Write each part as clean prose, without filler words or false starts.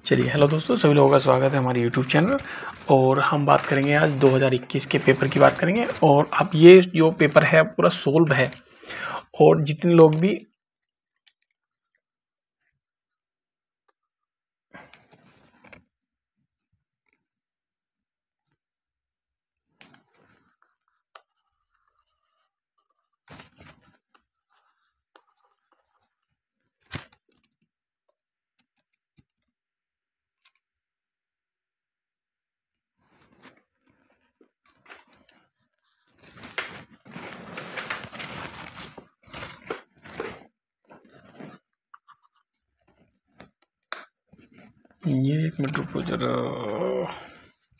चलिए, हेलो दोस्तों, सभी लोगों का स्वागत है हमारे यूट्यूब चैनल। और हम बात करेंगे आज 2021 के पेपर की बात करेंगे। और अब ये जो पेपर है पूरा सोल्व है। और जितने लोग भी ये 1 मिनट रुको जरा।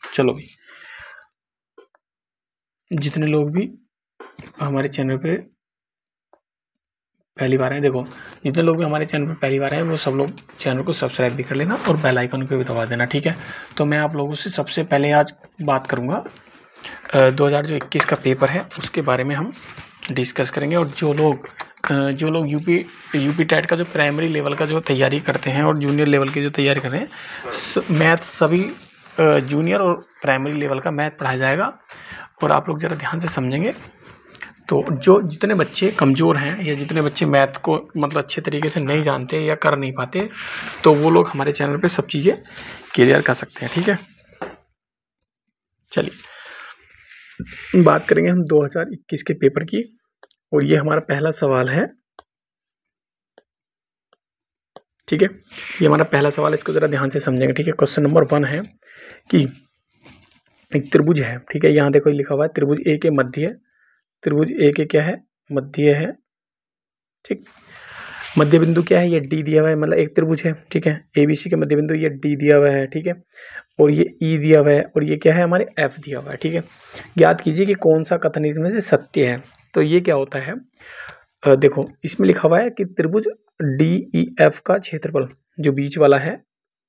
चलो भी, जितने लोग भी हमारे चैनल पे पहली बार हैं, देखो, जितने लोग भी हमारे चैनल पे पहली बार हैं वो सब लोग चैनल को सब्सक्राइब भी कर लेना और बेल आइकन को भी दबा देना, ठीक है। तो मैं आप लोगों से सबसे पहले आज बात करूँगा 2021 का पेपर है उसके बारे में हम डिस्कस करेंगे। और जो लोग यूपी टेट का जो प्राइमरी लेवल का जो तैयारी करते हैं और जूनियर लेवल की जो तैयारी कर रहे हैं, मैथ सभी जूनियर और प्राइमरी लेवल का मैथ पढ़ाया जाएगा। और आप लोग ज़रा ध्यान से समझेंगे तो जो जितने बच्चे कमज़ोर हैं या जितने बच्चे मैथ को मतलब अच्छे तरीके से नहीं जानते या कर नहीं पाते, तो वो लोग हमारे चैनल पे सब चीज़ें क्लियर कर सकते हैं, ठीक है। चलिए, बात करेंगे हम 2021 के पेपर की। और ये हमारा पहला सवाल है, ठीक है। ये हमारा पहला सवाल है, इसको ज़रा ध्यान से समझेंगे, ठीक है। क्वेश्चन नंबर 1 है कि एक त्रिभुज है, ठीक है। यहाँ देखो लिखा हुआ है त्रिभुज ए के मध्य, त्रिभुज ए के क्या है, मध्य है, ठीक। मध्य बिंदु क्या है, ये डी दिया हुआ है, मतलब एक त्रिभुज है, ठीक है। एबीसी के मध्य बिंदु ये डी दिया हुआ है, ठीक है। और ये ई दिया हुआ है और ये क्या है, हमारे एफ दिया हुआ है, ठीक है। याद कीजिए कि कौन सा कथन इसमें से सत्य है। तो ये क्या होता है, देखो इसमें लिखा हुआ है कि त्रिभुज डी ई एफ का क्षेत्रफल जो बीच वाला है,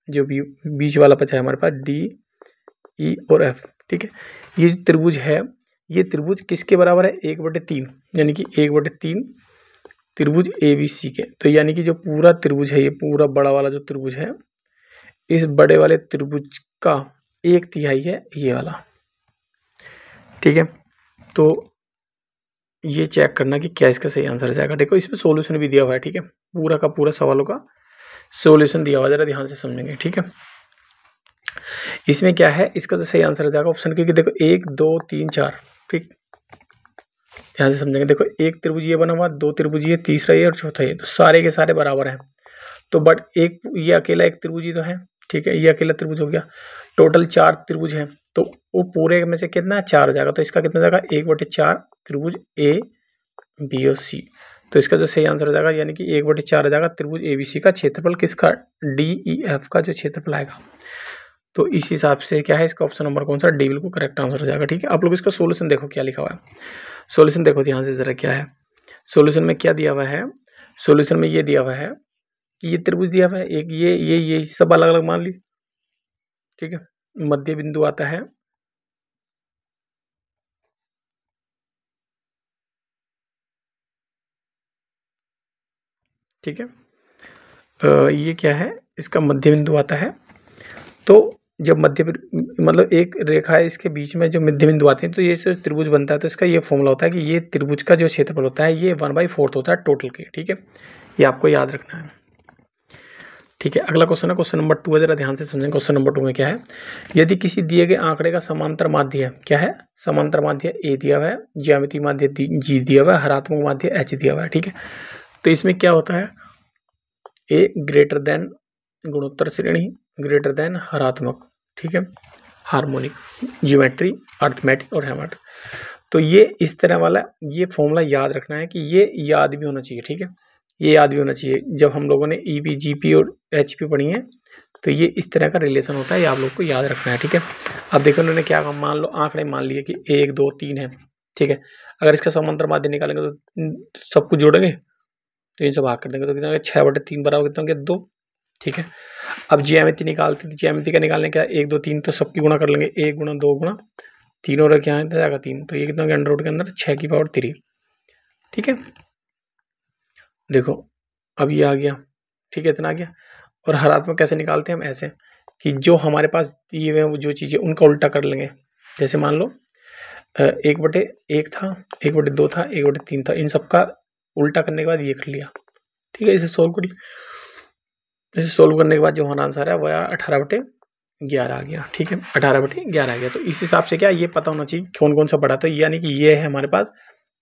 जो बीच वाला बचा है हमारे पास डी ई और एफ, ठीक है। ये त्रिभुज है, ये त्रिभुज किसके बराबर है, 1/3, यानी कि 1/3 त्रिभुज ए बी सी के। तो यानी कि जो पूरा त्रिभुज है, ये पूरा बड़ा वाला जो त्रिभुज है, इस बड़े वाले त्रिभुज का 1/3 है ये वाला, ठीक है। तो ये चेक करना कि क्या इसका सही आंसर जाएगा। देखो इसमें सॉल्यूशन भी दिया हुआ है, ठीक है। पूरा का पूरा सवालों का सॉल्यूशन दिया हुआ है, जरा ध्यान से समझेंगे, ठीक है। इसमें क्या है, इसका जो सही आंसर हो जाएगा ऑप्शन, क्योंकि देखो 1 2 3 4, ठीक। ध्यान से समझेंगे, देखो एक त्रिभुज ये बना हुआ, 2 त्रिभुज ये, तीसरा ये और चौथा ये, तो सारे के सारे बराबर हैं। तो बट एक ये अकेला एक त्रिभुज ही तो है, ठीक है। ये अकेला त्रिभुज हो गया, टोटल 4 त्रिभुज हैं, तो वो पूरे में से कितना 4 जाएगा, तो इसका कितना जाएगा 1/4 त्रिभुज ए बी और सी। तो इसका जो सही आंसर हो जाएगा, यानी कि 1/4 आ जाएगा त्रिभुज एबीसी का क्षेत्रफल, किसका, डी ई एफ का जो क्षेत्रफल आएगा। तो इस हिसाब से क्या है, इसका ऑप्शन नंबर कौन सा, डी बिल्कुल करेक्ट आंसर हो जाएगा, ठीक है। आप लोग इसका सोल्यूशन देखो क्या लिखा हुआ है, सोल्यूशन देखो ध्यान से जरा क्या है। सोल्यूशन में क्या दिया हुआ है, सोल्यूशन में ये दिया हुआ है कि ये त्रिभुज दिया हुआ है एक, ये सब अलग अलग मान ली, ठीक है। मध्य बिंदु आता है, ठीक है। ये क्या है, इसका मध्य बिंदु आता है। तो जब मतलब एक रेखा है, इसके बीच में जो मध्य बिंदु आते हैं, तो ये जो त्रिभुज बनता है, तो इसका ये फॉर्मूला होता है कि ये त्रिभुज का जो क्षेत्रफल होता है ये 1/4 होता है टोटल के, ठीक है। ये आपको याद रखना है, ठीक है। अगला क्वेश्चन है क्वेश्चन नंबर 2 है, जरा ध्यान से समझें। क्वेश्चन नंबर 2 में क्या है, यदि किसी दिए गए आंकड़े का समांतर माध्य है, क्या है, समांतर माध्य ए दिया हुआ है, ज्यामितीय माध्य जी दिया हुआ है, हरात्मक माध्य एच दिया हुआ है, ठीक है। तो इसमें क्या होता है, ए ग्रेटर देन गुणोत्तर श्रेणी, ग्रेटर देन हरात्मक, ठीक है, हार्मोनिक, ज्योमेट्री, अर्थमेटिक और हेमाटिक। तो ये इस तरह वाला ये फॉर्मूला याद रखना है कि ये याद भी होना चाहिए, ठीक है। ये याद भी होना चाहिए, जब हम लोगों ने ईपी जीपी और एचपी पढ़ी है, तो ये इस तरह का रिलेशन होता है, ये आप लोग को याद रखना है, ठीक है। अब देखो उन्होंने क्या कहा, मान लो आंकड़े मान लिए कि 1 2 3 है, ठीक है। अगर इसका समांतर माध्य निकालेंगे तो सब कुछ जोड़ेंगे, तो इन सब भाग कर देंगे, तो कितना 6/3 बराबर कितना 2, ठीक है। अब ज्यामिति निकालते, ज्यामिति का निकालने का 1 2 3, तो सबकी गुणा कर लेंगे, 1 गुणा 2 गुणा 3 और क्या जाएगा 3, तो ये कितना अंडर रूट के अंदर 6/3, ठीक है। देखो अब ये आ गया, ठीक है, इतना आ गया। और हरात्मक कैसे निकालते हैं हम? ऐसे कि जो हमारे पास दिए हुए हैं वो जो चीज़ें उनका उल्टा कर लेंगे। जैसे मान लो 1/1 था, 1/2 था, 1/3 था, इन सबका उल्टा करने के बाद ये कर लिया। ठीक है, इसे सोल्व करने के बाद जो हमारा आंसर है वह 18/11 आ गया। ठीक है, 18/11 आ गया। तो इस हिसाब से क्या ये पता होना चाहिए कौन कौन सा बड़ा, तो यानी कि ये है हमारे पास,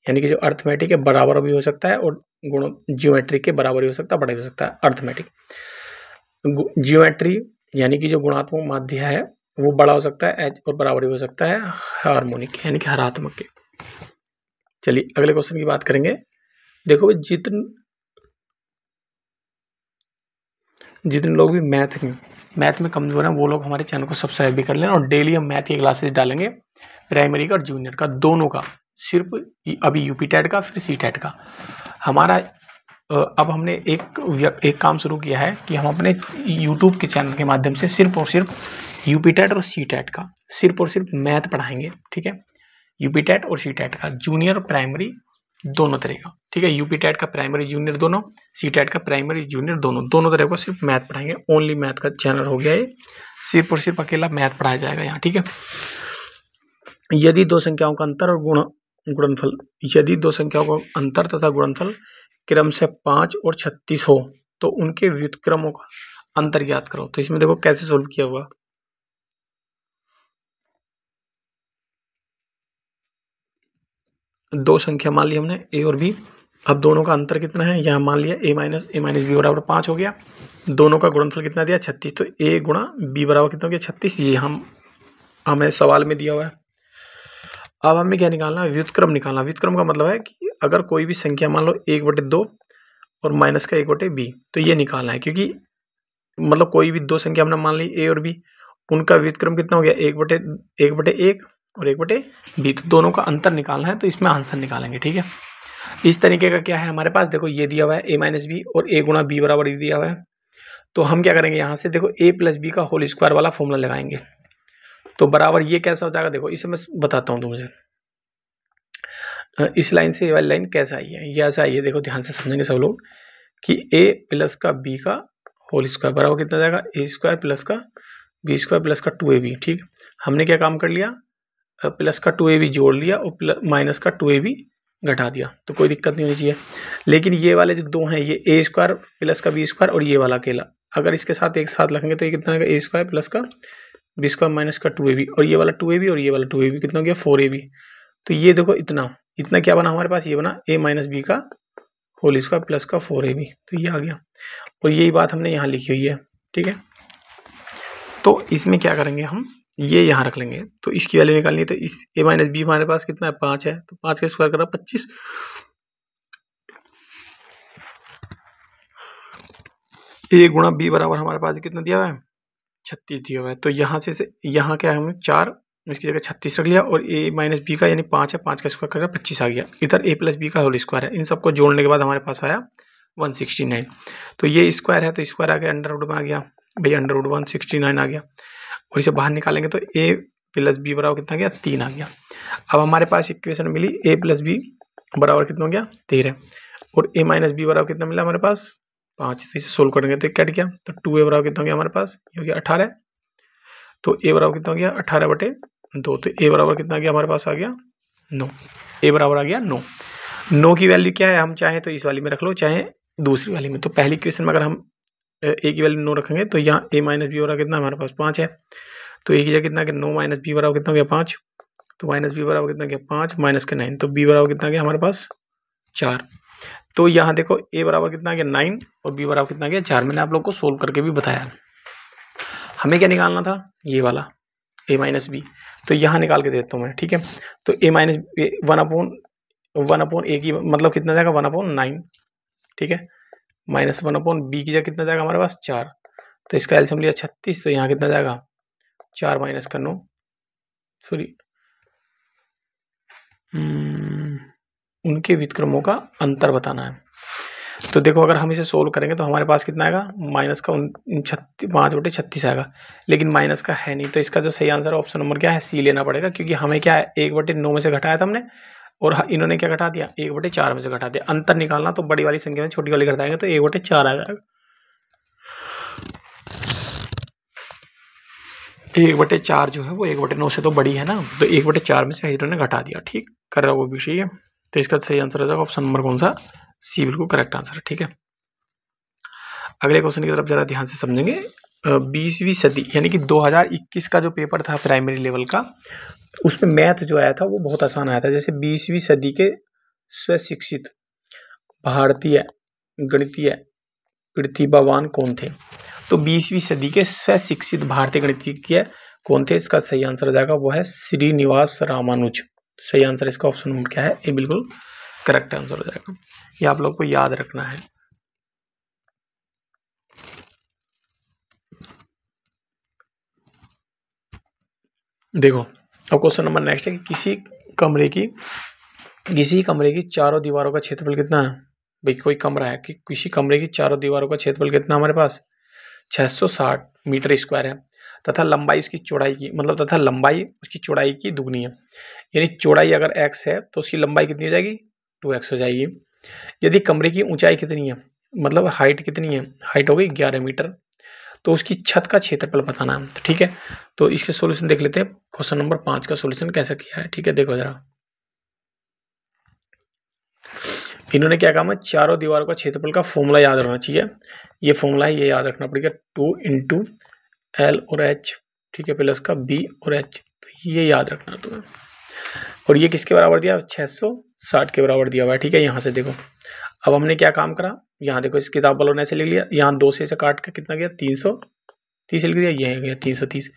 यानी कि जो अर्थमेटिक है बराबर भी हो सकता है और गुण जियोमेट्रिक के बराबर भी हो सकता है, बड़ा भी हो सकता है। अर्थमेटिक जियोमेट्री यानी कि जो गुणात्मक माध्य है वो बड़ा हो सकता है एच और बराबर भी हो सकता है हार्मोनिक यानी कि हरात्मक के। चलिए अगले क्वेश्चन की बात करेंगे। देखो जितने लोग भी मैथ में कमजोर हैं वो लोग हमारे चैनल को सब्सक्राइब भी कर लें और डेली हम मैथ की क्लासेस डालेंगे, प्राइमरी का और जूनियर का दोनों का, सिर्फ अभी यूपी टेट का फिर सी टेट का। हमारा अब हमने एक काम शुरू किया है कि हम अपने यूट्यूब के चैनल के माध्यम से सिर्फ और सिर्फ यूपी टेट और सी टेट का सिर्फ और सिर्फ मैथ पढ़ाएंगे। ठीक है, यूपी टेट और सी टेट का जूनियर प्राइमरी दोनों तरह का। ठीक है, यूपी टेट का प्राइमरी जूनियर दोनों, सी टेट का प्राइमरी जूनियर दोनों तरह का सिर्फ मैथ पढ़ाएंगे। ओनली मैथ का चैनल हो गया ये, सिर्फ और सिर्फ अकेला मैथ पढ़ाया जाएगा यहाँ। ठीक है, यदि दो संख्याओं का अंतर और गुणनफल, यदि दो संख्याओं का अंतर तथा गुणनफल क्रम से 5 और 36 हो तो उनके व्युत्क्रमों का अंतर ज्ञात करो। तो इसमें देखो कैसे सोल्व किया हुआ। दो संख्या मान ली हमने ए और बी, अब दोनों का अंतर कितना है, यहाँ मान लिया a माइनस बी बराबर 5 हो गया। दोनों का गुणनफल कितना दिया 36, तो a गुणा b बराबर कितना हो गया 36, ये हमें सवाल में दिया हुआ है। अब हमें क्या निकालना है, व्युत्क्रम निकालना। व्युत्क्रम का मतलब है कि अगर कोई भी संख्या मान लो 1/2 और माइनस का 1/b, तो ये निकालना है, क्योंकि मतलब कोई भी दो संख्या हमने मान ली a और b, उनका व्युत्क्रम कितना हो गया 1/1 और 1/b, तो दोनों का अंतर निकालना है, तो इसमें आंसर निकालेंगे। ठीक है, इस तरीके का क्या है हमारे पास, देखो ये दिया हुआ है a माइनस बी और a गुणा b बराबर दिया हुआ है। तो हम क्या करेंगे, यहाँ से देखो a प्लस बी का होल स्क्वायर वाला फॉर्मूला लगाएंगे, तो बराबर ये कैसा हो जाएगा। देखो इसे मैं बताता हूँ तुमसे, इस लाइन से ये वाली लाइन कैसा आई है, ये ऐसा आई है। देखो ध्यान से समझेंगे सब लोग कि a प्लस का b का होल स्क्वायर बराबर कितना जाएगा, a स्क्वायर प्लस का b स्क्वायर प्लस का 2ab। ठीक, हमने क्या काम कर लिया, प्लस का 2ab जोड़ लिया और माइनस का 2ab घटा दिया, तो कोई दिक्कत नहीं होनी चाहिए। लेकिन ये वाले जो दो हैं, ये a स्क्वायर प्लस का b स्क्वायर और ये वाला अकेला, अगर इसके साथ एक साथ लिखेंगे तो ये कितना आएगा, a स्क्वायर प्लस का b स्क्वायर माइनस का 2ab, और ये वाला 2ab और ये वाला 2ab कितना हो गया 4ab। तो ये देखो इतना क्या बना हमारे पास, ये बना a माइनस बी का होल स्क्वायर प्लस का 4ab, तो ये आ गया। और यही बात हमने यहाँ लिखी हुई है। ठीक है, तो इसमें क्या करेंगे हम, ये यहाँ रख लेंगे, तो इसकी वैल्यू निकालनी है। तो इस a माइनस बी हमारे पास कितना है 5 है, तो 5 का स्क्वायर करा 25, a गुणा b बराबर हमारे पास कितना दिया हुआ है 36 दिया हुआ है। तो यहाँ से यहाँ क्या है, हमने 4 इसकी जगह 36 रख लिया, और a माइनस बी का यानी 5 है, 5 का स्क्वायर करके 25 आ गया। इधर a प्लस बी का होल स्क्वायर है, इन सबको जोड़ने के बाद हमारे पास आया 169। तो ये स्क्वायर है तो स्क्वायर आ गया, अंडर रूट में आ गया भाई, अंडर रूट 169 आ गया। और इसे बाहर निकालेंगे तो a प्लस बी बराबर कितना गया 3 आ गया। अब हमारे पास इक्वेशन मिली a प्लस बी बराबर कितना हो गया 13, और a माइनस बी बराबर कितना मिला हमारे पास 5। तो इसे सोल्व करेंगे तो कट गया, तो 2a बराबर कितना हो गया हमारे पास, ये हो गया 18। तो a बराबर कितना हो गया 18/2, तो a बराबर कितना गया हमारे पास आ गया 9, a बराबर आ गया 9। 9 की वैल्यू क्या है, हम चाहे तो इस वाली में रख लो चाहे दूसरी वाली में। तो पहली क्वेश्चन में अगर हम a की वैल्यू 9 रखेंगे तो यहाँ a माइनस बी बराबर कितना हमारे पास 5 है, तो a की जगह कितना गया 9 माइनस बी बराबर कितना हो गया 5, तो माइनस बी बराबर कितना गया 5 माइनस के 9, तो b बराबर कितना गया हमारे पास 4। तो यहाँ देखो a बराबर कितना गया 9 और b बराबर कितना गया 4। मैंने आप लोग को सोल्व करके भी बताया। हमें क्या निकालना था, ये वाला a माइनस बी, तो यहाँ निकाल के देता हूँ मैं। ठीक है, तो a माइनस 1/a की मतलब कितना जाएगा 1/9। ठीक है, माइनस 1/b की जगह कितना जाएगा हमारे पास 4, तो इसका एलसीएम लिया 36, तो यहाँ कितना जाएगा 4 माइनस का 9, सॉरी उनके व्युत्क्रमों का अंतर बताना है। तो देखो अगर हम इसे सोल्व करेंगे तो हमारे पास कितना आएगा, माइनस का 5/36 आएगा, लेकिन माइनस का है नहीं, तो इसका जो सही आंसर है ऑप्शन नंबर क्या है सी लेना पड़ेगा, क्योंकि हमें क्या है 1/9 में से घटाया था हमने, और इन्होंने क्या घटा दिया 1/4 में से घटा दिया। अंतर निकालना तो बड़ी वाली संख्या में छोटी वाली घटाएंगे तो 1/4 आ जाएगा। 1/4 जो है वो 1/9 से तो बड़ी है ना, तो 1/4 में से इन्होंने घटा दिया। ठीक कर रहा वो भी सही है। तो इसका सही आंसर हो जाएगा ऑप्शन नंबर कौन सा, सी बिल्कुल करेक्ट आंसर है। ठीक है, अगले क्वेश्चन की तरफ जरा ध्यान से समझेंगे। 20वीं सदी यानी कि 2021 का जो पेपर था प्राइमरी लेवल का, उसमें मैथ जो आया था वो बहुत आसान आया था। जैसे 20वीं सदी के स्वशिक्षित भारतीय गणितीय प्रतिभावान कौन थे, तो 20वीं सदी के स्वशिक्षित भारतीय गणितज्ञ कौन थे, इसका सही आंसर हो जाएगा वो है श्रीनिवास रामानुज। सही आंसर इसका ऑप्शन नंबर क्या है, ये बिल्कुल करेक्ट आंसर हो जाएगा। ये आप लोग को याद रखना है। देखो अब क्वेश्चन नंबर नेक्स्ट है कि किसी कमरे की चारों दीवारों का क्षेत्रफल कितना है। भाई कोई कमरा है कि किसी कमरे की चारों दीवारों का क्षेत्रफल कितना हमारे पास 660 मीटर स्क्वायर है, तथा लंबाई उसकी चौड़ाई की मतलब तथा लंबाई उसकी चौड़ाई की दुगनी है। यानी चौड़ाई अगर x है तो उसकी लंबाई कितनी हो जाएगी 2x हो जाएगी। यदि कमरे की ऊंचाई कितनी है मतलब हाइट कितनी है, हाइट हो गई 11 मीटर, तो उसकी छत का क्षेत्रफल बताना है। तो ठीक है, तो इसके सॉल्यूशन देख लेते हैं। क्वेश्चन नंबर 5 का सॉल्यूशन कैसे किया है। ठीक है, देखो जरा इन्होंने क्या कहा, चारों दीवारों का क्षेत्रफल का फॉर्मूला याद रहना चाहिए। ये फॉर्मूला है, ये याद रखना पड़ेगा 2 इंटू एल और एच, ठीक है, प्लस का बी और एच, तो ये याद रखना तुम्हें। और ये किसके बराबर दिया 660 के बराबर दिया हुआ है। ठीक है, यहाँ से देखो अब हमने क्या काम करा, यहाँ देखो इस किताब वालों ने ऐसे लिख लिया, यहाँ 2 से काट के कितना गया 330 लिख दिया, ये गया 330,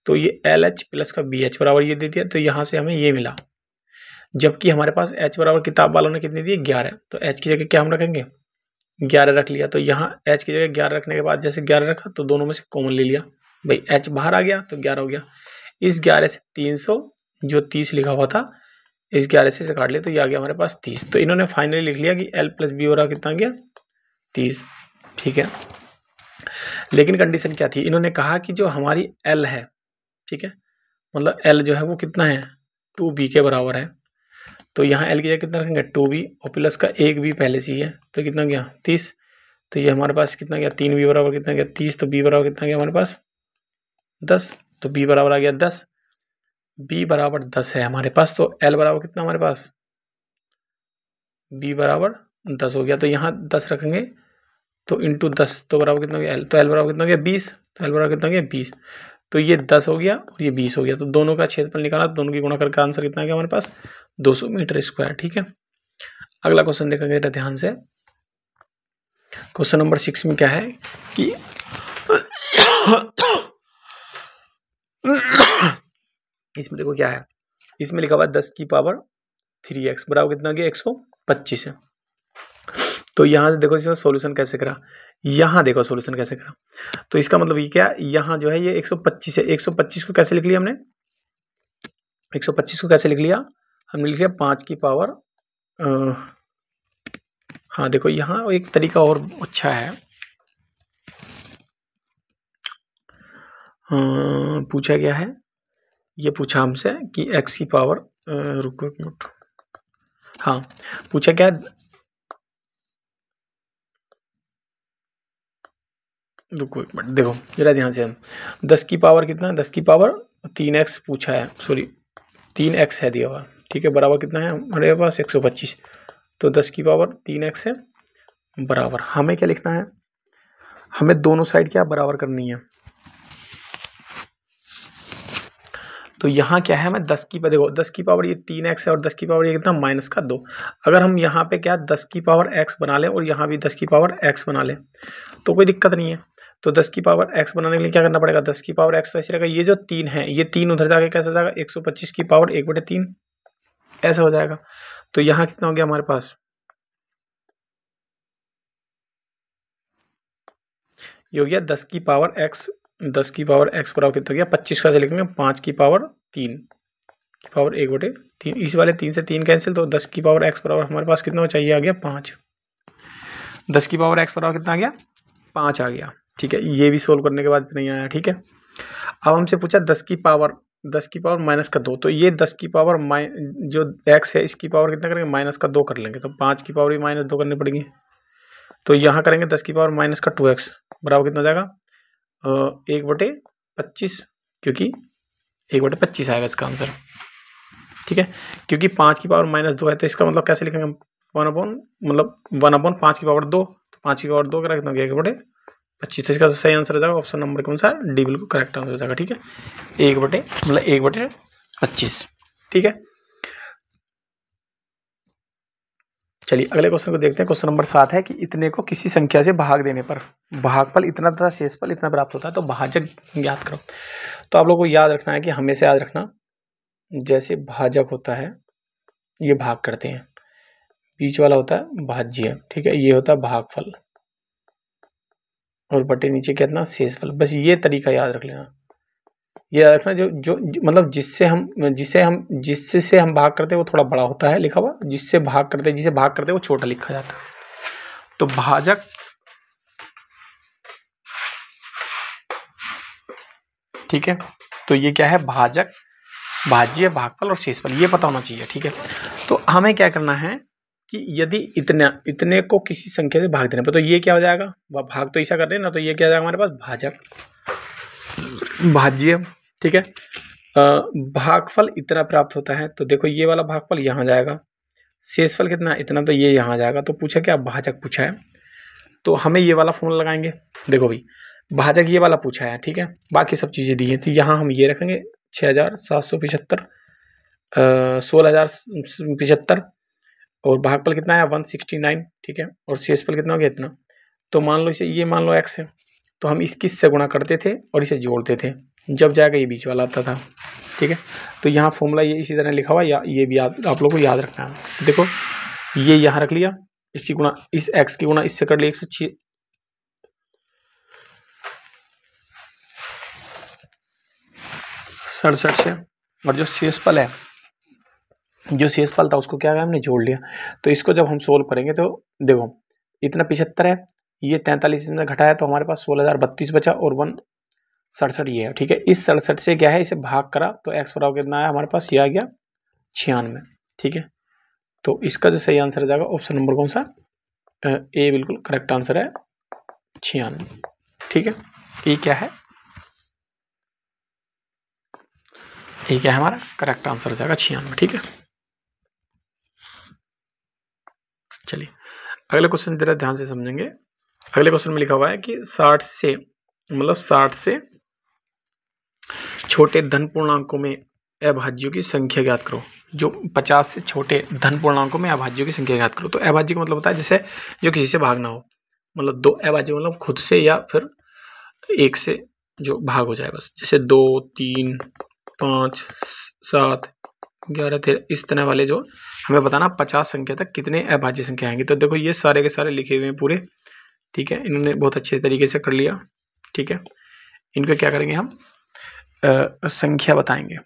तो ये एल एच प्लस का बी एच बराबर ये दे दिया, तो यहाँ से हमें ये मिला। जबकि हमारे पास h बराबर किताब वालों ने कितनी दी 11, तो h की जगह क्या हम रखेंगे 11 रख लिया। तो यहाँ h की जगह 11 रखने के बाद जैसे 11 रखा तो दोनों में से कॉमन ले लिया, भाई h बाहर आ गया तो 11 हो गया। इस 11 से 300 जो 30 लिखा हुआ था, इस 11 से काट लिया तो ये आ गया हमारे पास 30। तो इन्होंने फाइनली लिख लिया कि l प्लस बी हो रहा कितना गया 30। ठीक है, लेकिन कंडीशन क्या थी, इन्होंने कहा कि जो हमारी l है, ठीक है, मतलब l जो है वो कितना है 2b के बराबर है। तो यहाँ एल की जगह कितना रखेंगे 2b और प्लस का एक बी पहले से ही है, तो कितना गया 30। तो ये हमारे पास कितना गया 3b बराबर कितना गया 30, तो b बराबर कितना गया हमारे पास 10, तो b बराबर आ गया 10, b बराबर 10 है हमारे पास। तो l बराबर कितना हमारे पास b बराबर 10 हो गया। तो यहाँ 10 रखेंगे तो इंटू 10 तो बराबर कितना गया l, तो l बराबर कितना गया 20, तो l बराबर कितना गया 20, तो ये 10 हो गया और ये 20 हो गया। तो दोनों का क्षेत्रफल निकाला, तो दोनों की गुणा करके आंसर कितना गया हमारे पास 200 मीटर स्क्वायर। ठीक है, अगला क्वेश्चन देखेंगे ध्यान से। क्वेश्चन नंबर 6 में क्या है कि इसमें देखो क्या है, इसमें लिखा हुआ 10 की पावर 3x बराबर कितना गया 125 है। तो यहाँ से देखो इसमें सॉल्यूशन कैसे करा, यहाँ देखो सॉल्यूशन कैसे करा, तो इसका मतलब ये क्या, यहाँ जो है ये 125 है, 125 को कैसे लिख लिया हमने, 125 को कैसे लिख लिया हमने, लिख लिया 5 की पावर हाँ देखो यहाँ एक तरीका और अच्छा है, पूछा गया है, ये पूछा हमसे कि x की पावर रुको एक मिनट, हाँ पूछा क्या, रुको एक मिनट देखो जरा ध्यान से, 10 की पावर कितना, 10 की पावर 3x पूछा है, सॉरी 3x है दिया हुआ, ठीक है, बराबर कितना है हमारे पास 125, तो 10 की पावर 3x है बराबर, हमें क्या लिखना है, हमें दोनों साइड क्या बराबर करनी है। तो यहाँ क्या है, हमें 10 की देखो 10 की पावर ये 3x है और 10 की पावर ये कितना -2, अगर हम यहाँ पे क्या 10 की पावर x बना लें और यहाँ भी 10 की पावर x बना लें तो कोई दिक्कत नहीं है। तो 10 की पावर x बनाने के लिए क्या करना पड़ेगा, 10 की पावर x तो ऐसे रहेगा, ये जो 3 है ये 3 उधर जाके कैसे हो जाएगा 125 की पावर 1/3 ऐसे हो जाएगा। तो यहाँ कितना हो गया हमारे पास, ये हो गया 10 की पावर x, 10 की पावर x बराबर कितना गया 25 का से लिखेंगे 5 की पावर 3 की पावर 1/3, इस वाले 3 से 3 कैंसिल, तो 10 की पावर x बराबर हमारे पास कितना चाहिए आ गया 5, 10 की पावर x बराबर कितना आ गया 5 आ गया। ठीक है, ये भी सोल्व करने के बाद नहीं आया। ठीक है, अब हमसे पूछा 10 की पावर -2, तो ये 10 की पावर जो x है इसकी पावर कितना करेंगे -2 कर लेंगे, तो 5 की पावर भी -2 करनी पड़ेगी, तो यहाँ करेंगे 10 की पावर -2x बराबर कितना हो जाएगा 1/25, क्योंकि 1/25 आएगा इसका आंसर, ठीक है। क्योंकि 5 की पावर -2 है तो इसका मतलब कैसे लिखेंगे हम, 1/5 तो 5 की पावर 2 कर रखना 1/25, तो इसका सही आंसर हो जाएगा ऑप्शन नंबर कौन सा, डी बिल्कुल करेक्ट आंसर हो जाएगा, ठीक है। 1/25, ठीक है। चलिए अगले क्वेश्चन को देखते हैं। क्वेश्चन नंबर 7 है कि इतने को किसी संख्या से भाग देने पर भागफल इतना तथा शेषफल इतना प्राप्त होता है, तो भाजक ज्ञात करो। तो आप लोगों को याद रखना है कि हमेशा याद रखना, जैसे भाजक होता है ये भाग करते हैं, बीच वाला होता है भाज्य, ठीक है, ये होता है भागफल और बटे नीचे कितना शेषफल। बस ये तरीका याद रख लेना, ये याद रखना जो मतलब जिससे हम भाग करते हैं वो थोड़ा बड़ा होता है लिखा हुआ, जिससे भाग करते हैं वो छोटा लिखा जाता है। तो भाजक ठीक है, तो ये क्या है, भाजक, भाज्य, भागफल और शेषफल, ये पता होना चाहिए, ठीक है। तो हमें क्या करना है कि यदि इतने को किसी संख्या से भाग देने पर, तो ये क्या हो जाएगा, वह भाग तो ऐसा कर रहे हैं ना, तो ये क्या हो जाएगा हमारे पास भाजक, भाज्य, ठीक है। भागफल इतना प्राप्त होता है, तो देखो ये वाला भागफल यहाँ जाएगा, शेषफल कितना इतना, तो ये यहाँ जाएगा। तो पूछा क्या, भाजक पूछा है, तो हमें ये वाला फॉर्मूला लगाएंगे। देखो भाई भाजक ये वाला पूछा है, ठीक है, बाकी सब चीज़ें दी हैं, तो यहाँ हम ये रखेंगे 6775, 16,075, और भागफल कितना है 169, ठीक है, और शेषफल कितना हो गया इतना। तो मान लो इसे, ये मान लो x है, तो हम इस से गुणा करते थे और इसे जोड़ते थे, जब जाएगा ये बीच वाला आता था, ठीक है। तो यहाँ फॉर्मूला ये इसी तरह लिखा हुआ, या ये भी आप लोगों को याद रखना है। तो देखो ये यहाँ रख लिया, इसकी गुणा इस x की गुणा इससे कर लिया 106, 67 से, और जो शेषफल है, जो शेषफल था उसको क्या है हमने जोड़ लिया। तो इसको जब हम सोल्व करेंगे तो देखो इतना 75 है, ये 43 में घटाया तो हमारे पास 16,032 बचा, और 167 ये है, ठीक है। इस 67 से क्या है, इसे भाग करा तो x बराबर कितना आया हमारे पास, ये आ गया 96, ठीक है। तो इसका जो सही आंसर आ जाएगा ऑप्शन नंबर कौन सा, ए बिल्कुल करेक्ट आंसर है 96, ठीक है। ये क्या है, ये क्या है हमारा करेक्ट आंसर हो जाएगा 96, ठीक है। चलिए अगले क्वेश्चन जरा ध्यान से समझेंगे। अगले क्वेश्चन में लिखा हुआ है कि 60 से छोटे धन पूर्णांकों में अभाज्यों की संख्या ज्ञात करो। जो 50 से छोटे धन पूर्णांकों में अभाज्यों की संख्या ज्ञात करो। तो अभाज्य का मतलब होता है जैसे जो किसी से भाग ना हो, मतलब दो अभाज्य मतलब खुद से या फिर एक से जो भाग हो जाए बस, जैसे 2, 3, 5, 7, 11, 13 इस तरह वाले जो हमें बताना 50 संख्या तक कितने अभाज्य संख्या आएंगे। तो देखो ये सारे के सारे लिखे हुए हैं पूरे, ठीक है, इन्होंने बहुत अच्छे तरीके से कर लिया, ठीक है। इनको क्या करेंगे हम संख्या बताएंगे,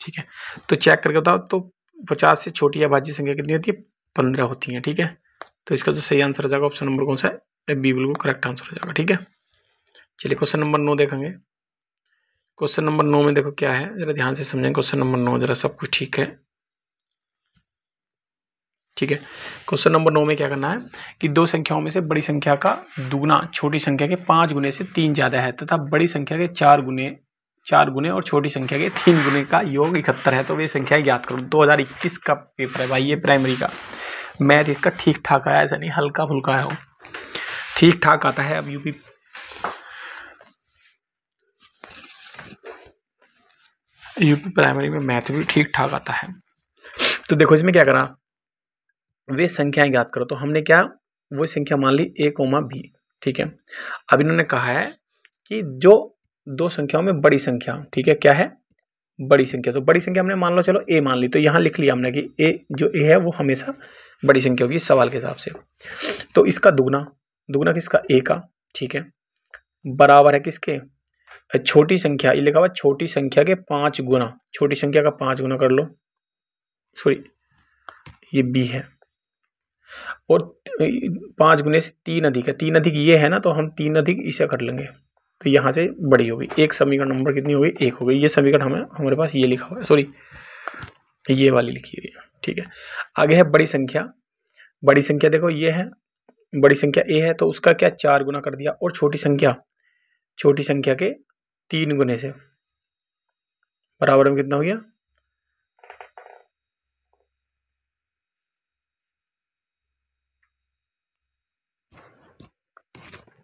ठीक है। तो चेक करके बताओ, तो 50 से छोटी अभाज्य संख्या कितनी होती है, 15 होती है, ठीक है। तो इसका जो सही आंसर हो जाएगा ऑप्शन नंबर कौन सा है, बी बिल्कुल करेक्ट आंसर हो जाएगा, ठीक है। चलिए क्वेश्चन नंबर 9 देखेंगे। क्वेश्चन नंबर 9 में देखो क्या है, जरा ध्यान से समझें। क्वेश्चन नंबर 9 जरा सब कुछ ठीक है, ठीक है। क्वेश्चन नंबर 9 में क्या करना है कि दो संख्याओं में से बड़ी संख्या का दुगना छोटी संख्या के 5 गुने से 3 ज्यादा है, तथा बड़ी संख्या के 4 गुने और छोटी संख्या के 3 गुने का योग 71 है, तो वे संख्या ज्ञात करो। 2021 का पेपर है भाई, ये प्राइमरी का मैथ इसका ठीक ठाक आया, ऐसा नहीं हल्का फुल्का है, वो ठीक ठाक आता है। अब यूपी प्राइमरी में मैथ भी ठीक ठाक आता है। तो देखो इसमें क्या करा, वे संख्याएं ज्ञात करो। तो हमने क्या, वो संख्या मान ली a, b, ठीक है। अब इन्होंने कहा है कि जो दो संख्याओं में बड़ी संख्या, ठीक है, क्या है बड़ी संख्या। तो बड़ी संख्या हमने मान लो चलो a मान ली, तो यहाँ लिख लिया हमने कि जो a है वो हमेशा बड़ी संख्या होगी सवाल के हिसाब से। तो इसका दुगना किसका, a का, ठीक है, बराबर है किसके, छोटी संख्या, ये लिखा हुआ छोटी संख्या के 5 गुना, छोटी संख्या का 5 गुना कर लो, सॉरी ये b है, और 5 गुने से 3 अधिक है, 3 अधिक ये है ना, तो हम 3 अधिक इसे कर लेंगे, तो यहाँ से बड़ी होगी। एक समीकरण नंबर कितनी होगी, 1 हो गई। ये समीकरण हमारे पास ये लिखा हुआ है, सॉरी ये वाली लिखी हुई है, ठीक है। आगे है बड़ी संख्या। बड़ी संख्या देखो ये है, बड़ी संख्या a है, तो उसका क्या 4 गुना कर दिया, और छोटी संख्या के 3 गुने से, बराबर में कितना हो गया,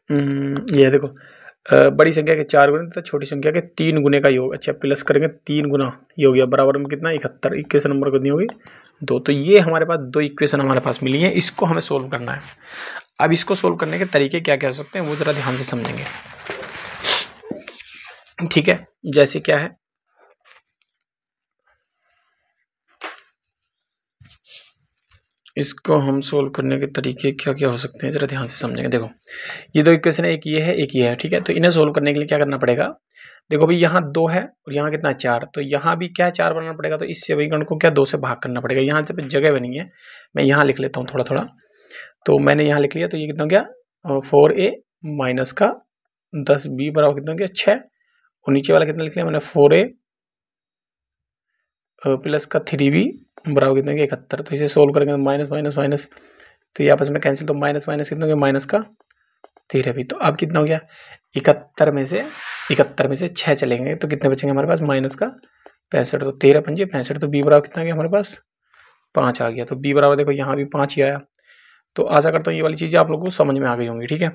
ये देखो बड़ी संख्या के 4 गुने तथा छोटी संख्या के 3 गुने का योग। अच्छा प्लस करेंगे 3 गुना, ये हो गया बराबर में कितना 71। इक्वेशन नंबर कितनी होगी 2। तो ये हमारे पास 2 इक्वेशन हमारे पास मिली है, इसको हमें सोल्व करना है। अब इसको सोल्व करने के तरीके क्या क्या हो सकते हैं वो जरा ध्यान से समझेंगे। ठीक है, जैसे क्या है, इसको हम सोल्व करने के तरीके क्या क्या हो सकते हैं जरा ध्यान से समझेंगे। देखो ये 2 इक्वेशन है, एक ये है एक ये है, ठीक है। तो इन्हें सोल्व करने के लिए क्या करना पड़ेगा, देखो भाई यहाँ 2 है और यहाँ कितना 4, तो यहाँ भी क्या 4 बनाना पड़ेगा, तो इस समीकरण को क्या 2 से भाग करना पड़ेगा। यहाँ से जगह बनी है, मैं यहाँ लिख लेता हूँ थोड़ा थोड़ा। तो मैंने यहाँ लिख लिया, तो ये कितना हो गया 4a माइनस का 10b बराबर कितना हो गया 6, और नीचे वाला कितना लिख लिया मैंने 4a प्लस का 3b बराबर कितना हो गया 71। तो इसे सोल्व करेंगे माइनस माइनस माइनस, तो ये आपस में कैंसिल, तो माइनस माइनस कितना हो गया माइनस का 13b। तो अब कितना हो गया 71 में से 6 चलेंगे तो कितने बचेंगे हमारे पास माइनस का 65। तो 13 पंजे 65, तो b बराबर कितना गया हमारे पास 5 आ गया। तो b बराबर देखो यहाँ भी 5 ही आया। तो आशा करता हूँ ये वाली चीज़ें आप लोगों को समझ में आ गई होंगी। ठीक है,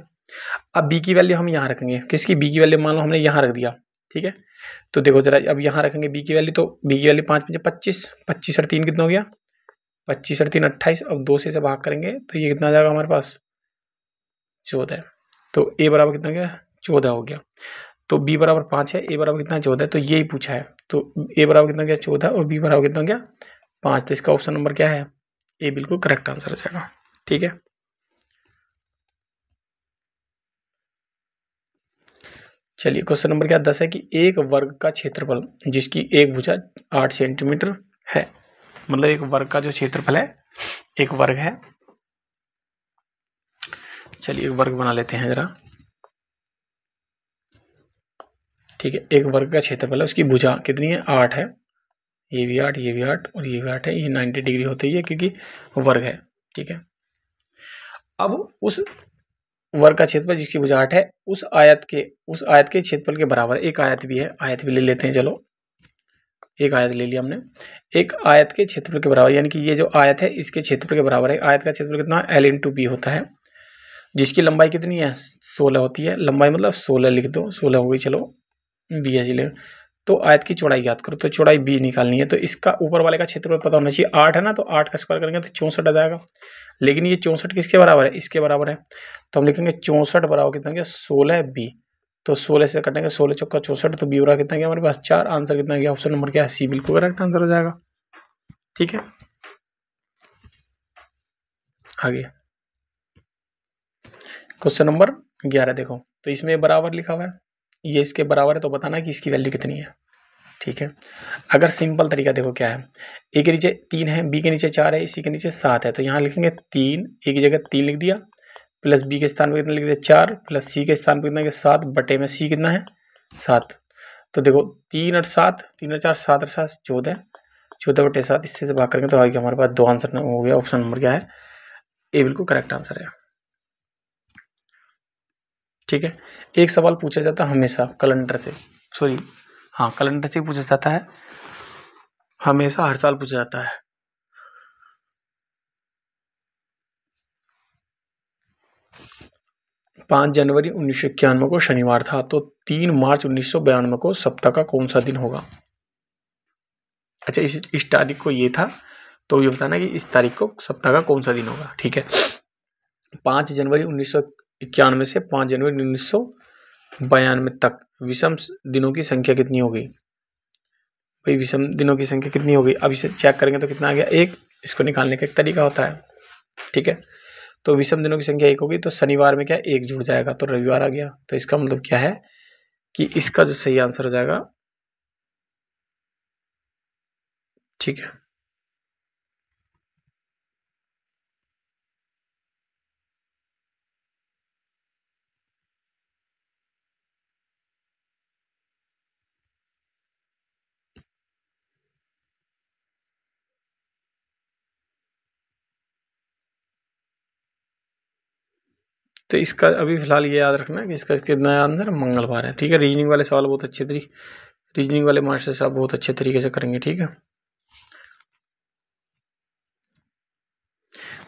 अब b की वैल्यू हम यहाँ रखेंगे, किसकी b की वैल्यू मान लो हमने यहाँ रख दिया। ठीक है, तो देखो जरा अब यहाँ रखेंगे b की वैल्यू, तो b की वैल्यू 5 पंजे 25, 25 और 3 कितना हो गया 25 और 3 28। अब 2 से इसे भाग करेंगे तो ये कितना आ जाएगा हमारे पास 14। तो a बराबर कितना हो गया 14 हो गया। तो b बराबर 5 है, a बराबर कितना 14 है, तो यही पूछा है। तो a बराबर कितना गया 14 और b बराबर कितना गया 5। तो इसका ऑप्शन नंबर क्या है ए, बिल्कुल करेक्ट आंसर हो जाएगा। ठीक है, चलिए क्वेश्चन नंबर क्या 10 है कि एक वर्ग का क्षेत्रफल जिसकी एक भुजा 8 सेंटीमीटर है, मतलब एक वर्ग का जो क्षेत्रफल है, एक वर्ग है। चलिए एक वर्ग बना लेते हैं जरा। ठीक है, एक वर्ग का क्षेत्रफल है, उसकी भुजा कितनी है 8 है, ये भी 8 ये भी 8 और ये भी 8 है, ये 90 डिग्री होती है क्योंकि वर्ग है। ठीक है, अब उस वर्ग का क्षेत्रफल जिसकी भुजा 8 है उस आयत के क्षेत्रफल के बराबर, एक आयत भी है, आयत भी ले लेते हैं। चलो एक आयत ले लिया हमने, एक आयत के क्षेत्रफल के बराबर, यानी कि ये जो आयत है इसके क्षेत्रफल के बराबर है। आयत का क्षेत्रफल कितना L इंटू बी होता है, जिसकी लंबाई कितनी है 16 होती है। लंबाई मतलब 16 लिख दो, 16 हो गई, चलो बी है चले। तो आयत की चौड़ाई याद करो, तो चौड़ाई बी निकालनी है, तो इसका ऊपर वाले का क्षेत्रफल पता होना चाहिए। 8 है ना, तो 8 का स्क्वायर करेंगे तो 64 आ जाएगा। लेकिन ये 64 किसके बराबर है, इसके बराबर है। तो हम लिखेंगे 64 बराबर कितना गया 16 बी। तो 16 से कटेंगे, 16 चौका 64, तो बी बराबर कितना गया हमारे पास 4। आंसर कितना गया ऑप्शन नंबर क्या है सी, बिल्कुल करेक्ट आंसर हो जाएगा। ठीक है, आगे क्वेश्चन नंबर 11 देखो, तो इसमें बराबर लिखा हुआ है, ये इसके बराबर है, तो बताना कि इसकी वैल्यू कितनी है। ठीक है, अगर सिंपल तरीका देखो क्या है, ए के नीचे 3 है, बी के नीचे 4 है, इसी के नीचे 7 है, तो यहाँ लिखेंगे 3, ए की जगह 3 लिख दिया, प्लस बी के स्थान पर कितना लिख दिया 4, प्लस सी के स्थान पर कितना 7 बटे में सी कितना है 7। तो देखो 3 और 7, 3 और 4 7 और 7 14, 14 बटे 7, इससे से भाग करेंगे तो आगे हमारे पास 2 आंसर हो गया। ऑप्शन नंबर क्या है ए, बिल्कुल करेक्ट आंसर है। ठीक है, एक सवाल पूछा जाता है हमेशा कैलेंडर से, सॉरी हाँ कैलेंडर से पूछा जाता है, हमेशा हर साल पूछा जाता है। पाँच जनवरी 1991 को शनिवार था, तो 3 मार्च 1992 को सप्ताह का कौन सा दिन होगा। अच्छा इस तारीख को ये था, तो ये बताना कि इस तारीख को सप्ताह का कौन सा दिन होगा। ठीक है, 5 जनवरी 1991 से 5 जनवरी 1992 तक विषम दिनों की संख्या कितनी हो गई भाई, विषम दिनों की संख्या कितनी हो गई। अब इसे चेक करेंगे तो कितना आ गया 1, इसको निकालने का एक तरीका होता है। ठीक है, तो विषम दिनों की संख्या 1 होगी, तो शनिवार में क्या 1 जुड़ जाएगा, तो रविवार आ गया। तो इसका मतलब क्या है कि इसका जो सही आंसर हो जाएगा, ठीक है, तो इसका अभी फिलहाल ये याद रखना कि इसका कितना आंसर मंगलवार है। ठीक है, रीजनिंग वाले सवाल बहुत अच्छे रीजनिंग वाले मास्टर साहब बहुत अच्छे तरीके से करेंगे, ठीक है।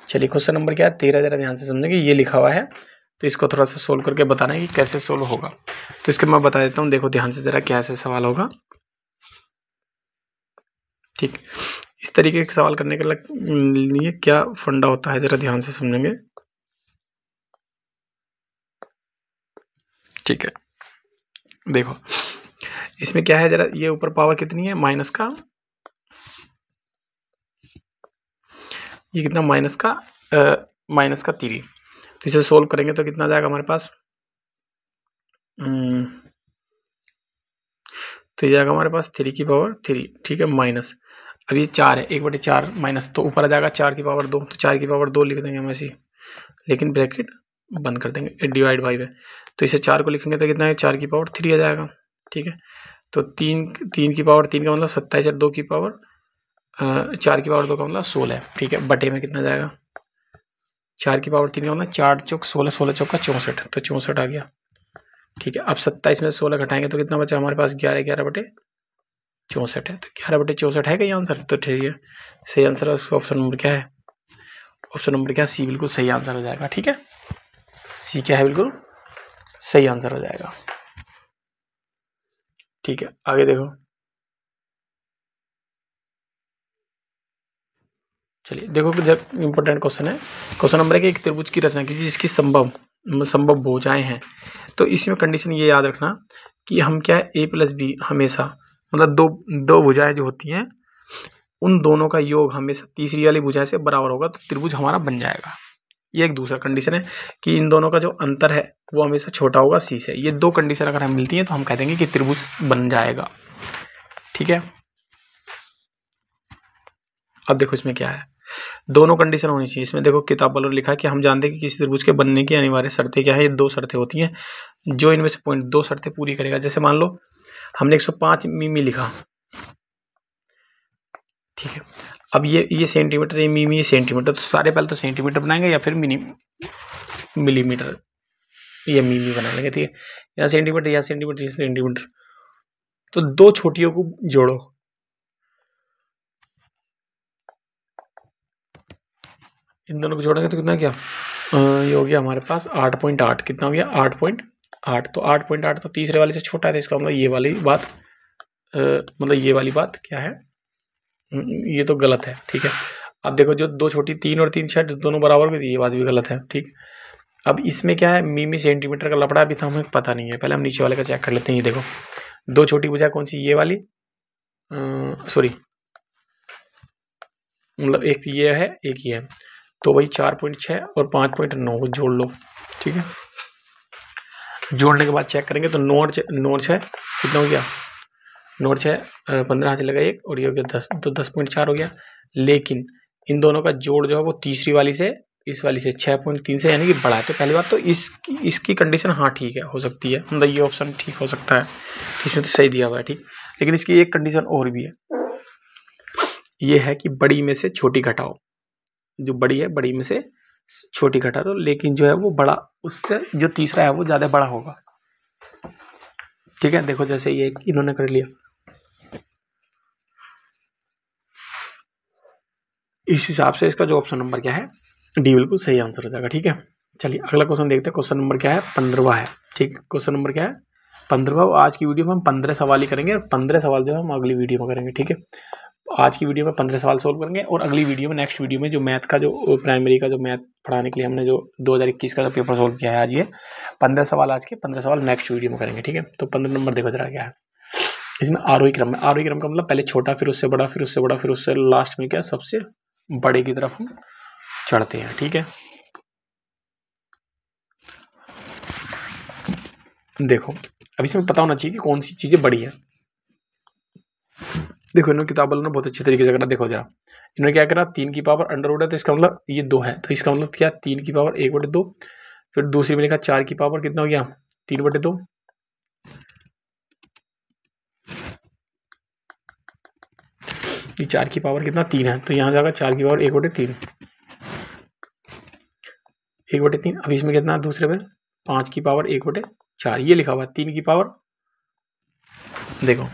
चलिए क्वेश्चन नंबर क्या है 13, जरा ध्यान से समझेंगे। ये लिखा हुआ है तो इसको थोड़ा सा सोल्व करके बताना है कि कैसे सोल्व होगा। तो इसके मैं बता देता हूँ, देखो ध्यान से जरा कैसे सवाल होगा, ठीक। इस तरीके के सवाल करने के लिए क्या फंडा होता है, जरा ध्यान से समझेंगे, ठीक है। देखो इसमें क्या है, जरा ये ऊपर पावर कितनी है माइनस का, ये कितना माइनस का 3। तो इसे सोल्व करेंगे तो कितना जाएगा हमारे पास, तो ये जाएगा हमारे पास 3 की पावर 3, ठीक है, माइनस। अब ये 4 है, 1/4 माइनस, तो ऊपर आ जाएगा 4 की पावर 2, तो 4 की पावर 2 लिख देंगे हम ऐसे, लेकिन ब्रैकेट बंद कर देंगे, डिवाइड बाई में। तो इसे 4 को लिखेंगे तो कितना है, 4 की पावर 3 आ जाएगा, ठीक है। तो 3 की पावर 3 का मतलब 27 और 2 की पावर 4 की पावर 2 का मतलब 16, ठीक है। बटे में कितना जाएगा, 4 की पावर 3 का मतलब 4 चौक 16, 16 चौक का 64, तो 64 आ गया, ठीक है। अब 27 में 16 घटाएंगे तो कितना बचा हमारे पास, 11, 11/64 है। तो 11/64 है कहीं आंसर, तो ठीक है, सही आंसर है उसका ऑप्शन नंबर क्या है, ऑप्शन नंबर क्या, सी बिल्कुल सही आंसर हो जाएगा, ठीक है। सी क्या है, बिल्कुल सही आंसर हो जाएगा, ठीक है। आगे देखो, चलिए देखो जब इंपॉर्टेंट क्वेश्चन है, क्वेश्चन नंबर 1, एक त्रिभुज की रचना कीजिए जिसकी संभव भुजाएं हैं। तो इसमें कंडीशन ये याद रखना कि हम क्या है, a + b हमेशा, मतलब दो भुजाएं जो होती हैं उन दोनों का योग हमेशा तीसरी वाली भुजा से बराबर होगा, तो त्रिभुज हमारा बन जाएगा। ये एक दूसरा कंडीशन है कि इन दोनों का जो अंतर है वो हमेशा छोटा होगा c से। ये 2 कंडीशन अगर हमें मिलती हैं तो हम कह देंगे कि त्रिभुज बन जाएगा, ठीक है। अब देखो इसमें क्या है, दोनों कंडीशन होनी चाहिए। इसमें देखो किताब वालों ने लिखा है कि हम जानते हैं कि किसी त्रिभुज के बनने की अनिवार्य शर्तें क्या है, ये 2 शर्तें होती हैं, जो इनमें से पॉइंट 2 शर्तें पूरी करेगा। जैसे मान लो हमने 105 मिमी लिखा, ठीक है। अब ये सेंटीमीटर, ये मिमी, ये सेंटीमीटर, तो सारे पहले तो सेंटीमीटर बनाएंगे या फिर मिलीमीटर या मिमी बना लेंगे, ठीक है। यहाँ सेंटीमीटर, यहाँ सेंटीमीटर, यहाँ सेंटीमीटर, तो 2 छोटियों को जोड़ो, इन दोनों को जोड़ेंगे तो कितना क्या, ये हो गया हमारे पास 8.8, कितना हो गया 8.8। तो 8.8 तो तीसरे वाले से छोटा है, तो इसका मतलब ये वाली बात मतलब ये वाली बात क्या है, ये तो गलत है, ठीक है। अब देखो जो 2 छोटी 3 और 3 6 दोनों बराबर में, ये बात भी गलत है, ठीक। अब इसमें क्या है, मिमी सेंटीमीटर का लफड़ा अभी तो हमें पता नहीं है, पहले हम नीचे वाले का चेक कर लेते हैं। ये देखो 2 छोटी भुजा कौन सी, ये वाली, सॉरी मतलब एक ये है एक ये है, तो वही 4.6 और 5.9 जोड़ लो, ठीक है। जोड़ने के बाद चेक करेंगे तो 9 6 कितना हो गया, 9 6 15 से लगा 1 और ये हो गया 10, तो 10.4 हो गया। लेकिन इन दोनों का जोड़ जो है वो तीसरी वाली से इस वाली से 6.3 से यानी कि बड़ा है। तो पहली बात तो इसकी कंडीशन हाँ ठीक है, हो सकती है, मतलब ये ऑप्शन ठीक हो सकता है, इसमें तो सही दिया हुआ है, ठीक। लेकिन इसकी एक कंडीशन और भी है, ये है कि बड़ी में से छोटी घटाओ, जो बड़ी है बड़ी में से छोटी घटा दो, लेकिन जो है वो बड़ा उससे जो तीसरा है वो ज्यादा बड़ा होगा, ठीक है। देखो जैसे ये इन्होंने कर लिया, इस हिसाब से इसका जो ऑप्शन नंबर क्या है, डी बिल्कुल सही आंसर हो जाएगा, ठीक है। चलिए अगला क्वेश्चन देखते हैं, क्वेश्चन नंबर क्या है 15वां है, ठीक। क्वेश्चन नंबर क्या है 15वां। आज की वीडियो में हम 15 सवाल ही करेंगे, और 15 सवाल जो है हम अगली वीडियो में करेंगे, ठीक है। आज की वीडियो में 15 सवाल सोल्व करेंगे, और अगली वीडियो में नेक्स्ट वीडियो में जो मैथ का जो प्राइमरी का जो मैथ पढ़ाने के लिए हमने जो 2021 का जो पेपर सोल्व किया है, आज ये 15 सवाल, आज के 15 सवाल नेक्स्ट वीडियो में करेंगे, ठीक है। तो 15 नंबर देखो जरा क्या है, इसमें आरोही क्रम में, आरोही क्रम का मतलब पहले छोटा फिर उससे बड़ा फिर उससे बड़ा फिर उससे लास्ट में क्या सबसे बड़े की तरफ हम चढ़ते हैं, ठीक है। देखो अब इसमें पता होना चाहिए कि कौन सी चीजें बड़ी है। देखो इन्होंने किताब वालों ने बहुत अच्छे तरीके से करा, देखो जरा इन्होंने क्या करा, 3 की पावर अंडर है, तो इसका मतलब ये 2 है, तो इसका मतलब क्या 3 की पावर 1/2, फिर दूसरी में लिखा 4 की पावर कितना हो गया 3/2, ये 4 की पावर कितना 3 है, तो यहाँ जाएगा 4 की पावर 1/3, 1/3। अब इसमें कितना दूसरे में 5 की पावर 1/4, ये लिखा हुआ 3 की पावर, देखो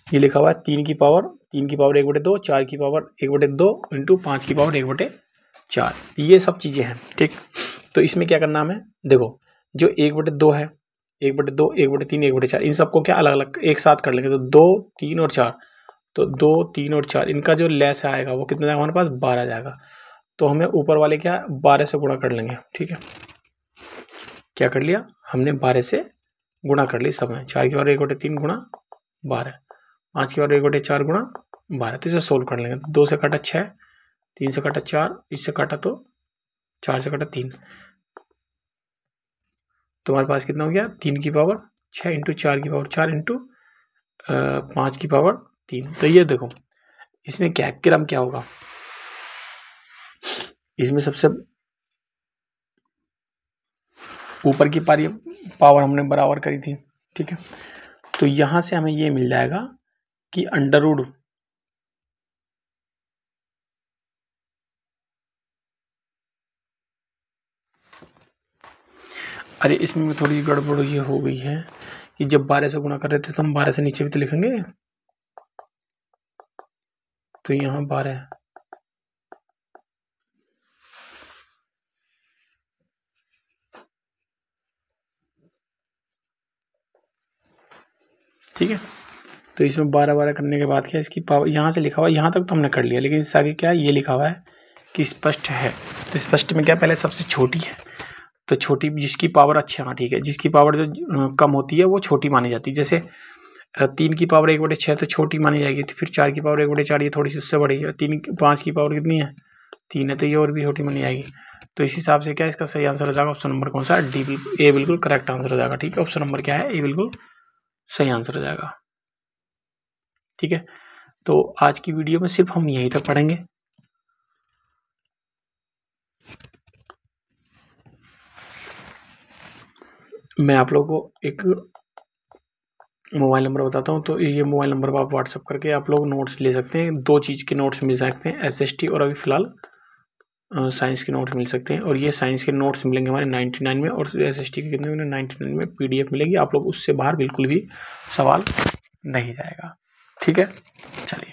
ये लिखा हुआ है 3 की पावर 1/2, 4 की पावर 1/2 इंटू 5 की पावर 1/4। ये सब चीज़ें हैं, ठीक। तो इसमें क्या करना हमें, देखो जो 1/2 है, 1/2, 1/3, 1/4, इन सबको क्या अलग अलग एक साथ कर लेंगे। तो 2, 3 और 4, तो 2, 3 और 4 इनका जो लेस आएगा वो कितना जाएगा हमारे पास, 12 जाएगा। तो हमें ऊपर वाले क्या 12 से गुणा कर लेंगे, ठीक है। क्या कर लिया हमने, 12 से गुणा कर ली सब में। 4 की पावर 1/3 गुणा 12, 5 की पावर 1/4 गुणा 12। तो इसे सोल्व कर लेंगे। तो 2 से काटा 6, 3 से काटा 4, इससे काटा तो 4 से काटा 3, तुम्हारे पास कितना हो गया 3 की पावर 6 इंटू 4 की पावर 4 इंटू 5 की पावर 3। तो ये देखो इसमें क्या क्रम क्या होगा, इसमें सबसे ऊपर की पावर हमने बराबर करी थी, ठीक है। तो यहां से हमें ये मिल जाएगा कि अंडर रूट अरे इसमें थोड़ी गड़बड़ ये हो गई है कि जब 12 से गुणा कर रहे थे तो हम 12 से नीचे भी तो लिखेंगे। तो यहाँ 12 है, ठीक है। तो इसमें 12 करने के बाद क्या इसकी पावर यहाँ से लिखा हुआ है, यहाँ तक तो हमने कर लिया, लेकिन इससे आगे क्या ये लिखा हुआ है कि स्पष्ट है। तो स्पष्ट में क्या पहले सबसे छोटी है, तो छोटी जिसकी पावर, अच्छा हाँ ठीक है, जिसकी पावर जो कम होती है वो छोटी मानी जाती है। जैसे 3 की पावर 1/6 तो छोटी मानी जाएगी। तो फिर 4 की पावर 1/4 ये थोड़ी सी उससे बड़ी है। 5 की पावर कितनी है 3 है, तो ये और भी छोटी मानी जाएगी। तो इस हिसाब से क्या इसका सही आंसर हो जाएगा ऑप्शन नंबर कौन सा, डी, ए बिल्कुल करेक्ट आंसर हो जाएगा, ठीक है। ऑप्शन नंबर क्या है, ए बिल्कुल सही आंसर हो जाएगा, ठीक है। तो आज की वीडियो में सिर्फ हम यहीं तक पढ़ेंगे। मैं आप लोगों को एक मोबाइल नंबर बताता हूँ। तो ये मोबाइल नंबर पर आप व्हाट्सअप करके आप लोग नोट्स ले सकते हैं। 2 चीज़ के नोट्स मिल सकते हैं, SST और अभी फ़िलहाल साइंस के नोट्स मिल सकते हैं। और ये साइंस के नोट्स मिलेंगे हमारे 99 में, और SST के कितने में 99 में PDF मिलेगी। आप लोग उससे बाहर बिल्कुल भी सवाल नहीं जाएगा, ठीक है। चलिए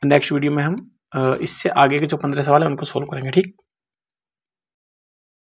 नेक्स्ट वीडियो में हम इससे आगे के जो 15 सवाल हैं उनको सोल्व करेंगे, ठीक।